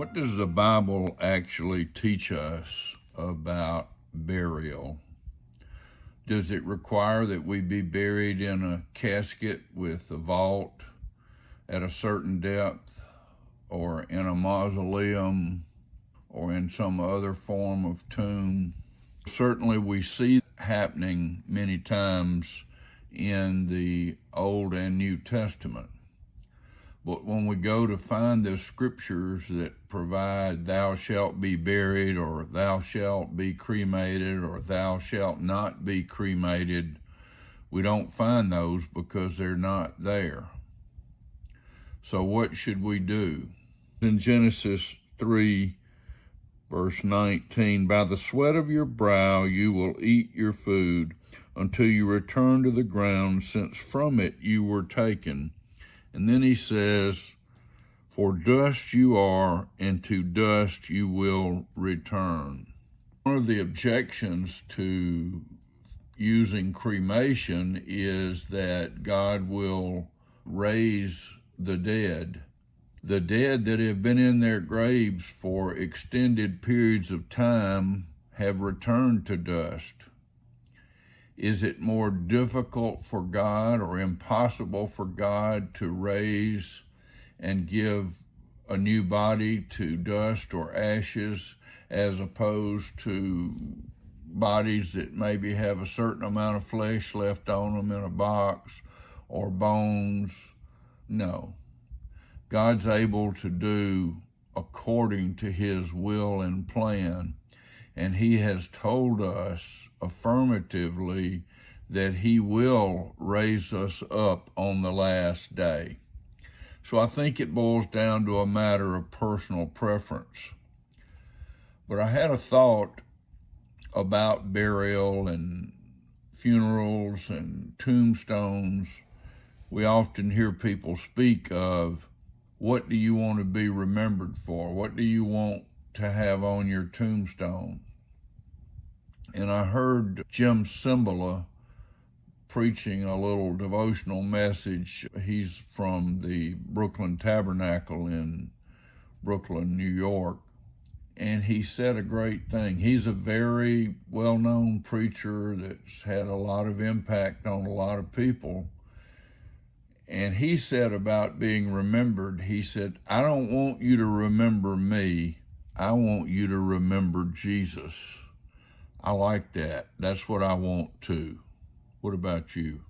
What does the Bible actually teach us about burial? Does it require that we be buried in a casket with a vault at a certain depth, or in a mausoleum, or in some other form of tomb? Certainly we see happening many times in the Old and New Testament. But when we go to find the scriptures that provide thou shalt be buried, or thou shalt be cremated, or thou shalt not be cremated, we don't find those because they're not there. So what should we do? In Genesis 3, verse 19, by the sweat of your brow you will eat your food until you return to the ground, since from it you were taken. And then he says, for dust you are, and to dust you will return. One of the objections to using cremation is that God will raise the dead that have been in their graves for extended periods of time have returned to dust. Is it more difficult for God or impossible for God to raise and give a new body to dust or ashes, as opposed to bodies that maybe have a certain amount of flesh left on them in a box, or bones? No. God's able to do according to his will and plan. And he has told us affirmatively that he will raise us up on the last day. So I think it boils down to a matter of personal preference. But I had a thought about burial and funerals and tombstones. We often hear people speak of, what do you want to be remembered for? What do you want to have on your tombstone? And I heard Jim Cymbala preaching a little devotional message. He's from the Brooklyn Tabernacle in Brooklyn, New York. And he said a great thing. He's a very well-known preacher that's had a lot of impact on a lot of people. And he said about being remembered, he said, I don't want you to remember me. I want you to remember Jesus. I like that. That's what I want too. What about you?